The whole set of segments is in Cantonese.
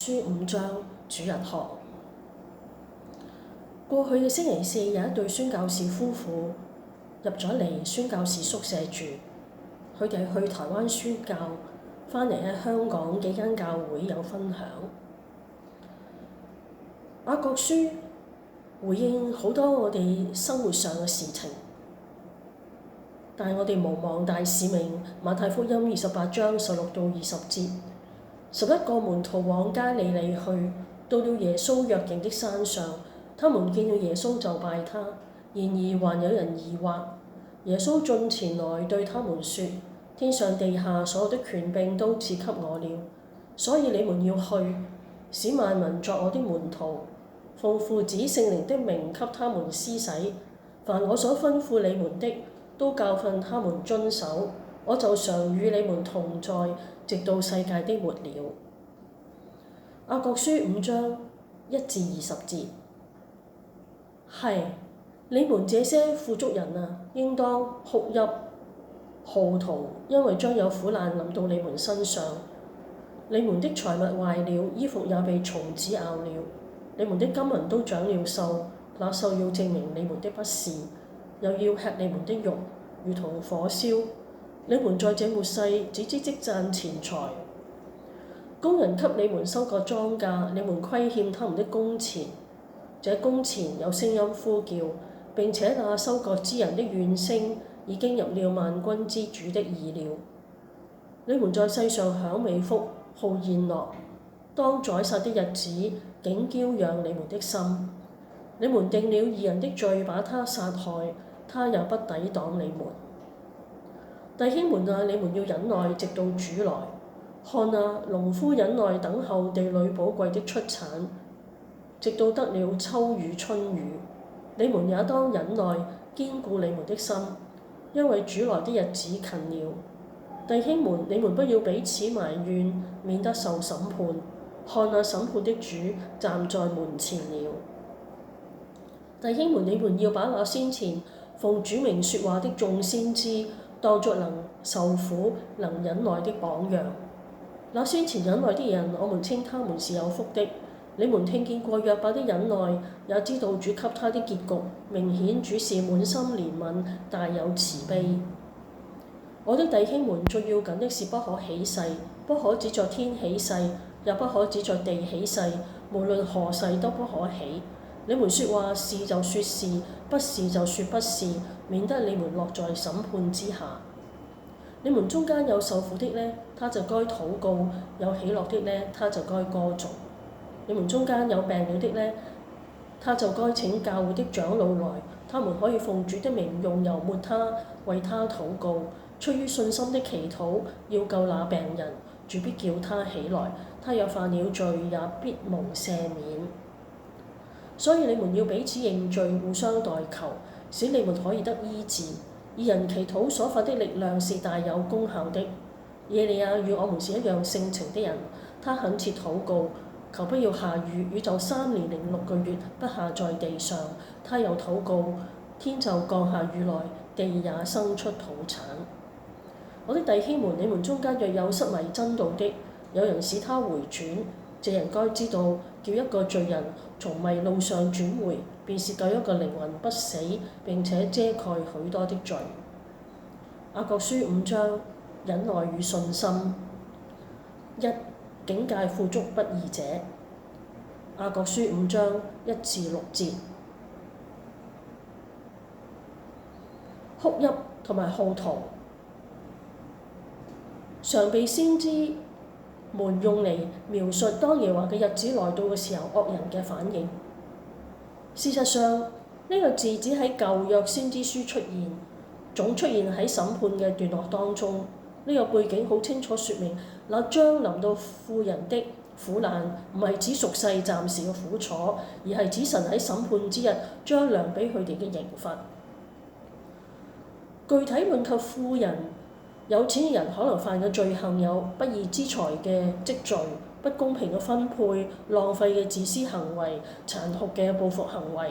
書5章主日學。過去嘅星期四有一對宣教士夫婦入咗嚟宣教士宿舍住，佢哋去台灣宣教，返嚟喺香港幾間教會有分享。雅各書回應好多我哋生活上嘅事情，但係我哋無望大使命。馬太福音28章16到20節，11個門徒往加利利去，到了耶穌約定的山上，他們見到耶穌就拜他。然而還有人疑惑。耶穌進前來對他們說：天上地下所有的權柄都賜給我了，所以你們要去，使萬民作我的門徒，奉父子聖靈的名給他們施洗。凡我所吩咐你們的，都教訓他們遵守。我就常與你們同在，直到世界的末了。雅各書5章1至20節，係你們這些富足人啊，應當哭泣號啕，因為將有苦難臨到你們身上。你們的財物壞了，衣服也被蟲子咬了，你們的金銀都長了銹，那銹要證明你們的不是，又要吃你們的肉，如同火燒。你們在這末世只知積賺錢財，工人給你們收割莊稼，你們虧欠他們的工錢。這工錢有聲音呼叫，並且那收割之人的怨聲已經入了萬軍之主的耳了。你們在世上享美福，好宴樂，當宰殺的日子，竟嬌養你們的心。你們定了義人的罪，把他殺害，他也不抵擋你們。弟兄們啊，你們要忍耐，直到主來。看啊，農夫忍耐等候地裏寶貴的出產，直到得了秋雨春雨。你們也當忍耐，堅固你們的心，因為主來的日子近了。弟兄們，你們不要彼此埋怨，免得受審判。看啊，審判的主站在門前了。弟兄們，你們要把那先前奉主名說話的眾先知當作能受苦、能忍耐的榜樣。那先前忍耐的人，我們稱他們是有福的。你們聽見過約伯的忍耐，也知道主給他的結局。明顯主是滿心憐憫，大有慈悲。我的弟兄們，最要緊的是不可起誓，不可只在天起誓，也不可只在地起誓，無論何誓都不可起。你們說話是就說是，不是就說不是，免得你們落在審判之下。你們中間有受苦的呢，他就該禱告；有喜樂的呢，他就該歌頌。你們中間有病了的呢，他就該請教會的長老來，他們可以奉主的名用油抹他，為他禱告。出於信心的祈禱，要救那病人，主必叫他起來。他若犯了罪，也必蒙赦免。所以你們要彼此認罪，互相代求，使你們可以得醫治。義人祈禱所發的力量是大有功效的。耶利亞與我們是一樣性情的人，他懇切禱告，求不要下雨，宇宙3年0.6個月不下在地上。他又禱告，天就降下雨來，地也生出土產。我的弟兄們，你們中間若有失迷真道的，有人使他回轉，這人該知道，叫一個罪人從迷路上轉回，便是救一個靈魂不死，並且遮蓋許多的罪。雅各書5章忍耐與信心。1、警戒富足不義者。雅各書5章1至6節。哭泣同埋號啕，常被先知們用嚟描述當耶和華嘅日子來到嘅時候惡人嘅反應。事實上，呢個字只喺舊約先知書出現，總出現喺審判嘅段落當中。呢個背景好清楚説明，那將臨到富人的苦難唔係指俗世暫時嘅苦楚，而係指神喺審判之日將量俾佢哋嘅刑罰。具體論及富人，有錢嘅人可能犯嘅罪行有不義之財嘅積聚、不公平嘅分配、浪費嘅自私行為、殘酷嘅報復行為。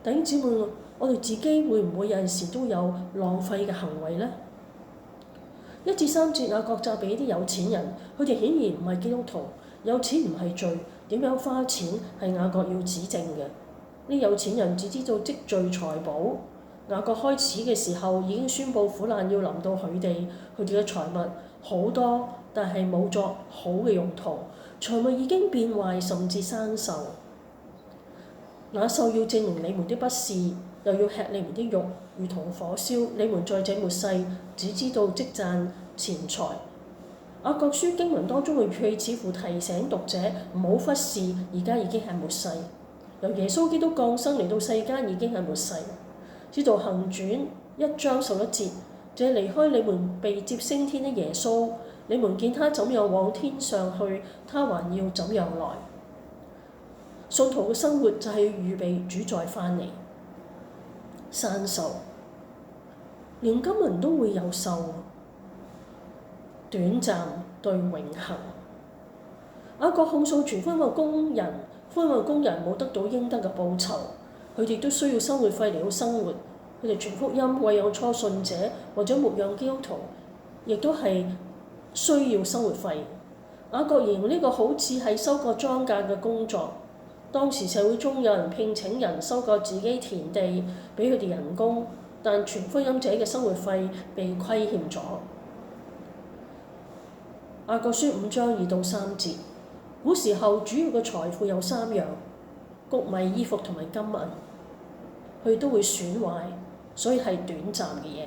弟兄姊妹，我哋自己會唔會有陣時都有浪費嘅行為呢？1至3節雅各責備啲有錢人，佢哋顯然唔係基督徒，有錢唔係罪，點樣花錢係雅各要指正嘅。呢有錢人只知道積聚財寶。雅各開始嘅時候已經宣佈苦難要臨到佢哋嘅財物好多，但係冇作好嘅用途，財物已經變壞，甚至生鏽。那獸要證明你們的不是，又要吃你們的肉，如同火燒。你們在這末世只知道積賺錢財。雅各書經文當中嘅語氣似乎提醒讀者唔好忽視，而家已經係末世。由耶穌基督降生嚟到世間已經係末世。使徒行傳1章11節，這離開你們被接升天的耶穌，你們見他怎樣往天上去，他還要怎樣來。信徒嘅生活就係預備主再返嚟。生鏽，連金銀都會有鏽。短暫對永恆。雅各控訴全福音嘅工人，福音嘅工人冇得到應得嘅報酬。佢哋都需要生活費嚟到生活，佢哋傳福音、餵養初信者或者牧養基督徒，亦都係需要生活費。雅各形容呢個好似係收割莊稼嘅工作。當時社會中有人聘請人收割自己田地，俾佢哋人工，但傳福音者嘅生活費被虧欠咗。雅各書5章2到3節，古時候主要嘅財富有3樣：穀米、衣服同埋金銀。佢都會損壞，所以係短暫嘅嘢，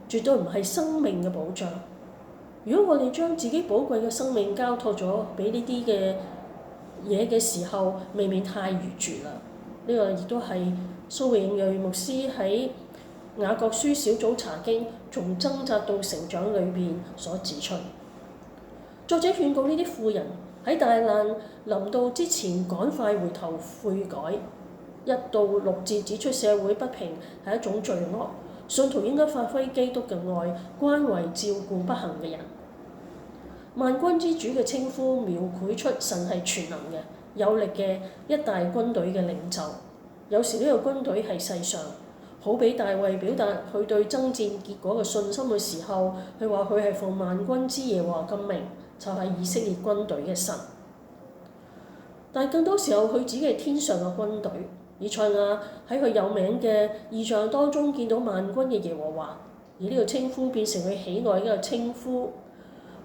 絕對唔係生命嘅保障。如果我哋將自己寶貴嘅生命交託咗俾呢啲嘅嘢嘅時候，未免太愚拙啦。呢個亦都係蘇永睿牧師喺雅各書小組查經從掙扎到成長裏邊所指出。作者勸告呢啲富人喺大難臨到之前趕快回頭悔改。1到6節指出社會不平係一種罪惡，信徒應該發揮基督嘅愛，關懷照顧不幸嘅人。萬軍之主嘅稱呼描繪出神係全能嘅、有力嘅一大軍隊嘅領袖。有時呢個軍隊係世上，好比大衛表達佢對爭戰結果嘅信心嘅時候，佢話佢係奉萬軍之耶和華嘅名，就係以色列軍隊嘅神。但係更多時候佢指嘅係天上嘅軍隊。以賽亞喺佢有名嘅異象當中見到萬軍嘅耶和華，而呢個稱呼變成佢喜愛嘅一個稱呼。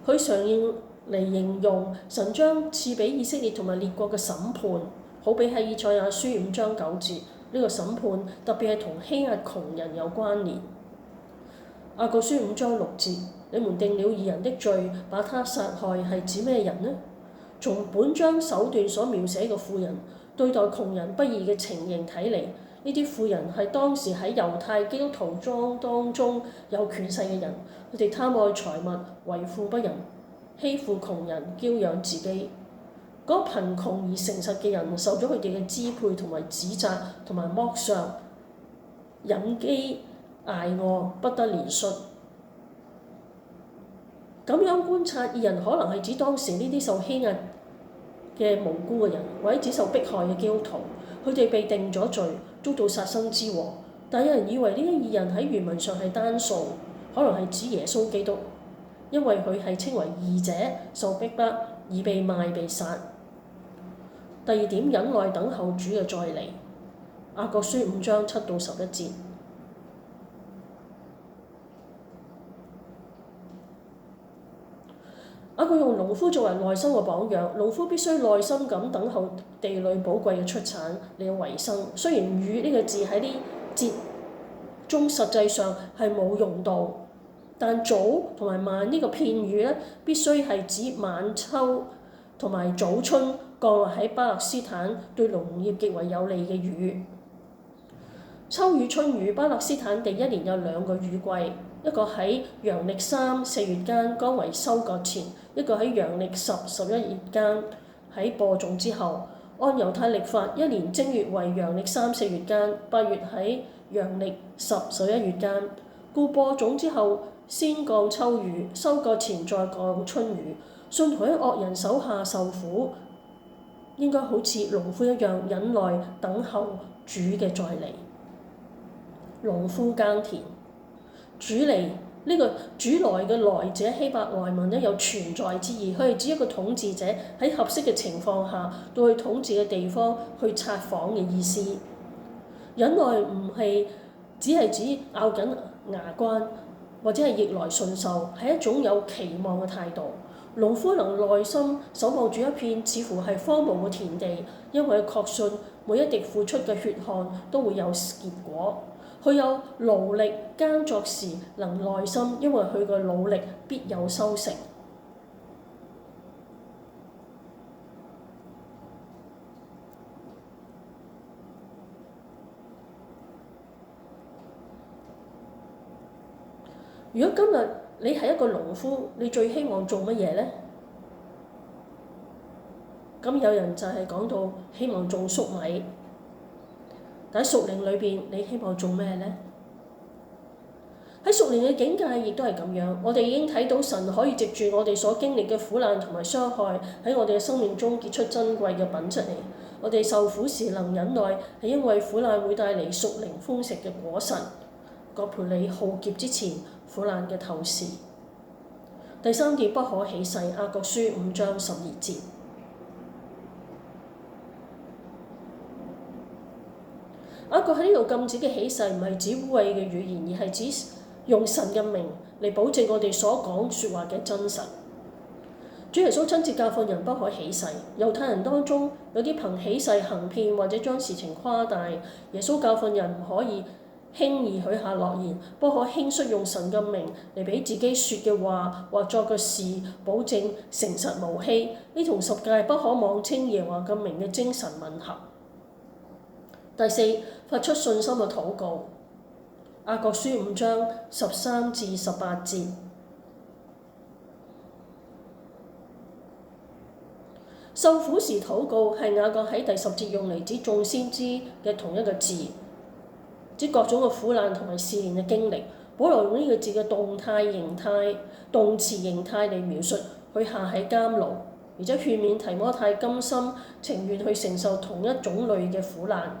佢常用嚟形容神將賜俾以色列同埋列國嘅審判，好比喺以賽亞書5章9節，呢個審判特別係同欺壓窮人有關聯。雅各書5章6節，你們定了義人的罪，把他殺害，係指咩人呢？從本章手段所描寫嘅富人對待窮人不義嘅情形睇嚟，呢啲富人係當時喺猶太基督徒當中有權勢嘅人，佢哋貪愛財物，為富不仁，欺負窮人，嬌養自己。嗰貧窮而誠實嘅人受咗佢哋嘅支配同埋指責同埋剝削，忍飢捱餓，不得憐恤。咁樣觀察，義人可能係指當時呢啲受欺壓嘅無辜嘅人，或者只受迫害嘅基督徒，佢哋被定咗罪，遭到殺身之禍。但有人以為呢啲義人喺原文上係單數，可能係指耶穌基督，因為佢係稱為義者，受逼迫而被賣被殺。第二點，忍耐等候主嘅再嚟。雅各書5章7到11節。雅各用農夫作為內心嘅榜樣，農夫必須耐心咁等候地裏寶貴嘅出產嚟維生。雖然雨呢個字喺呢節中實際上係冇用到，但早同埋晚呢個片語咧，必須係指晚秋同埋早春降落喺巴勒斯坦對農業極為有利嘅雨。秋雨春雨，巴勒斯坦地一年有2個雨季，一個喺陽曆3、4月間，剛為收割前；一個喺陽曆10、11月間，喺播種之後。按猶太曆法，一年正月為陽曆3、4月間，8月喺陽曆10、11月間。故播種之後先降秋雨，收割前再降春雨。信徒喺惡人手下受苦，應該好似農夫一樣忍耐等候主嘅再嚟。農夫耕田，主嚟呢個主來嘅來者希伯來文咧有存在之意，佢係指一個統治者喺合適嘅情況下到去統治嘅地方去察訪嘅意思。忍耐唔係只係指咬緊牙關或者係逆來順受，係一種有期望嘅態度。農夫能耐心守望住一片似乎係荒蕪嘅田地，因為佢確信每一滴付出嘅血汗都會有結果。佢有勞力耕作時能耐心，因為佢嘅努力必有收成。如果今日你係一個農夫，你最希望做乜嘢呢？咁有人就係講到希望種粟米，但喺屬靈裏邊，你希望做咩呢？喺屬靈嘅境界亦都係咁樣，我哋已經睇到神可以藉住我哋所經歷嘅苦難同埋傷害，喺我哋嘅生命中結出珍貴嘅品質嚟。我哋受苦時能忍耐，係因為苦難會帶嚟屬靈豐盛嘅果實。葛培理浩劫之前，苦難嘅透視。第三點不可起誓，雅各書5章12節。雅各喺呢度禁止嘅起誓唔係指污穢嘅語言，而係指用神嘅名嚟保證我哋所講説話嘅真實。主耶穌親自教訓人不可起誓。猶太人當中有啲憑起誓行騙或者將事情誇大。耶穌教訓人唔可以輕易許下諾言，不可輕率用神嘅名嚟俾自己説嘅話或作嘅事保證誠實無欺。呢同十誡不可妄稱耶和華嘅名嘅精神吻合。第四，發出信心嘅禱告。雅各書5章13至18節。受苦時禱告係雅各喺第10節用嚟指眾先知嘅同一個字，指各種嘅苦難同埋試煉嘅經歷。保羅用呢個字嘅動詞形態嚟描述佢下喺監牢，而且勸勉提摩太甘心情願去承受同一種類嘅苦難。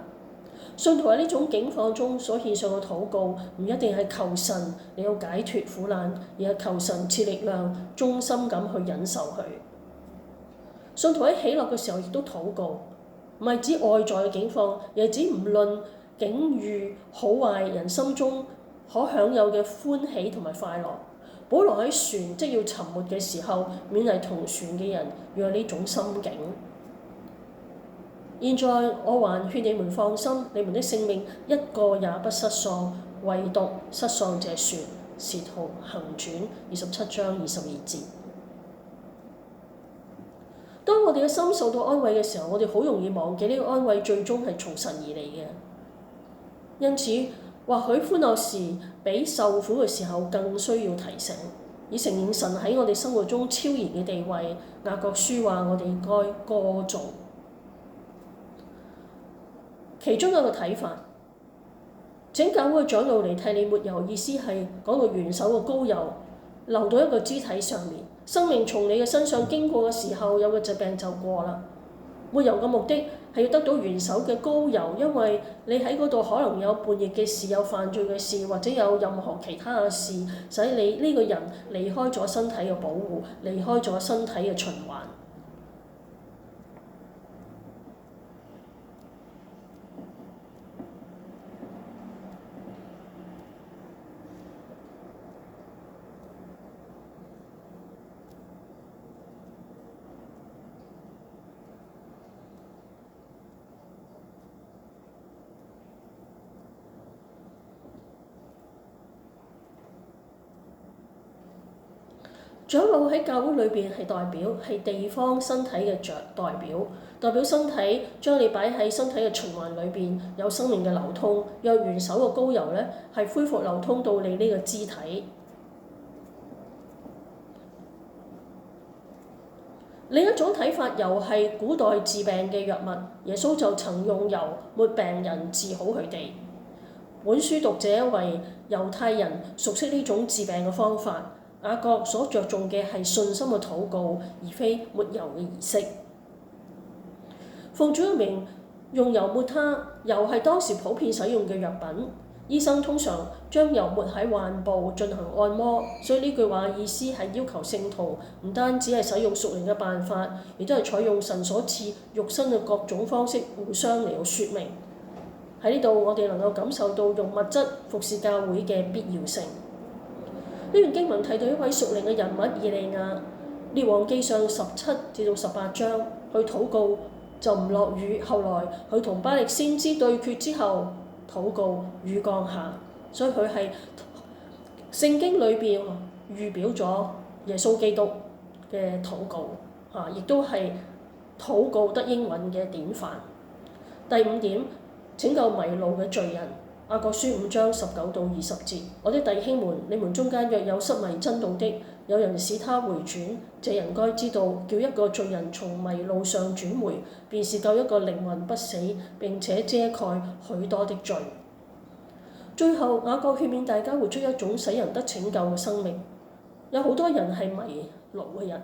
信徒喺呢種境況中所獻上嘅禱告，唔一定係求神你要解脫苦難，而係求神賜力量，忠心咁去忍受佢。信徒喺喜樂嘅時候亦都禱告，唔係指外在嘅境況，而係指唔論境遇好壞，人心中可享有嘅歡喜同埋快樂。保羅喺船即要沉沒嘅時候，勉勵同船嘅人要有呢種心境。現在我還勸你們放心，你們的性命一個也不失喪，唯獨失喪這船。使徒行傳27章22節。當我哋嘅心受到安慰嘅時候，我哋好容易忘記呢個安慰最終係從神而嚟嘅。因此，或許歡樂時比受苦嘅時候更需要提醒，以承認神喺我哋生活中超然嘅地位。雅各書話我哋應該歌頌。其中一個睇法，請教會長老嚟替你抹油，意思係講個元首嘅膏油流到一個肢體上面，生命從你嘅身上經過嘅時候，有個疾病就過啦。抹油嘅目的係要得到元首嘅膏油，因為你喺嗰度可能有叛逆嘅事，有犯罪嘅事，或者有任何其他嘅事，使你呢個人離開咗身體嘅保護，離開咗身體嘅循環。長老喺教會裏邊係代表，係地方身體嘅代表身體將你擺喺身體嘅循環裏邊，有生命嘅流通。若元首嘅膏油咧，係恢復流通到你呢個肢體。另一種睇法又係古代治病嘅藥物，耶穌就曾用油抹病人治好佢哋。本書讀者為猶太人熟悉呢種治病嘅方法。雅各所着重嘅係信心嘅禱告，而非抹油嘅儀式。奉主嘅名用油抹他，油係當時普遍使用嘅藥品。醫生通常將油抹喺患部進行按摩，所以呢句話意思係要求聖徒唔單止係使用屬靈嘅辦法，亦都係採用神所賜肉身嘅各種方式互相嚟到説明。喺呢度我哋能夠感受到用物質服侍教會嘅必要性。呢段經文提到一位屬靈嘅人物以利亞，列王記上17至到18章，佢禱告就唔落雨，後來佢同巴力先知對決之後，禱告雨降下，所以佢係聖經裏邊預表咗耶穌基督嘅禱告，亦都係禱告得應允嘅典範。第5點，拯救迷路嘅罪人。雅各書5章19到20節，我的弟兄們，你們中間若有失迷真道的，有人使他回轉，這人該知道，叫一個罪人從迷路上轉回，便是救一個靈魂不死，並且遮蓋許多的罪。最後，雅各勸勉大家活出一種使人得拯救嘅生命。有好多人係迷路嘅人，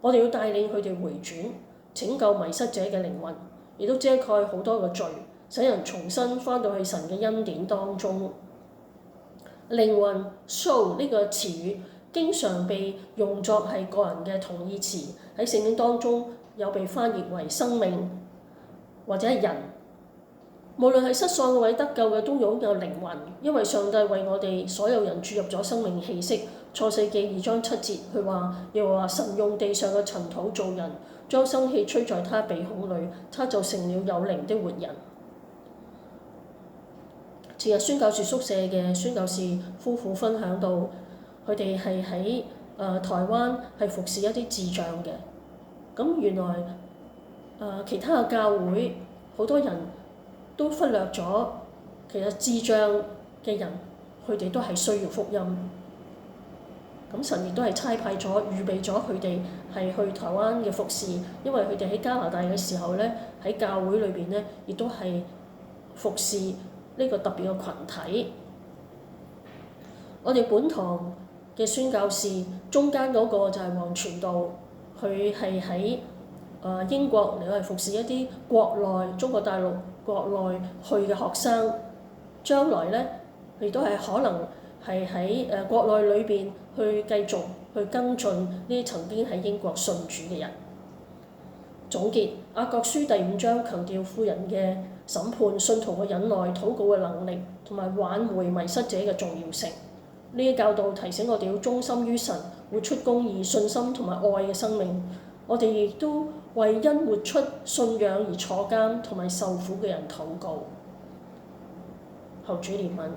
我哋要帶領佢哋回轉，拯救迷失者嘅靈魂，亦都遮蓋好多嘅罪，使人重新返到去神嘅恩典當中。靈魂 soul 呢個詞語經常被用作係個人嘅同義詞，喺聖經當中有被翻譯為生命或者係人。無論係失喪嘅或者得救嘅都擁有靈魂，因為上帝為我哋所有人注入咗生命氣息。創世記2章7節，佢話又話神用地上嘅塵土造人，將生氣吹在他鼻孔裏，他就成了有靈的活人。前日宣教士宿舍嘅宣教士夫婦分享到，佢哋係喺台灣係服侍一啲智障嘅。咁原來其他嘅教會好多人都忽略咗，其實智障嘅人佢哋都係需要福音。咁神亦都係差派咗預備咗佢哋係去台灣嘅服侍，因為佢哋喺加拿大嘅時候咧，喺教會裏邊咧，亦都係服侍呢個特別嘅群體。我哋本堂嘅宣教士中間嗰個就係黃傳道，佢係喺英國嚟，係服侍一啲國內中國大陸國內去嘅學生，將來咧亦都係可能係喺國內裏邊去繼續去跟進呢啲曾經喺英國信主嘅人。總結，雅各書第5章強調婦人嘅審判、信徒嘅忍耐、禱告嘅能力同埋挽回迷失者嘅重要性。呢啲教導提醒我哋要忠心於神，活出公義、信心同埋愛嘅生命。我哋亦都為因活出信仰而坐監同埋受苦嘅人禱告。求主憐憫。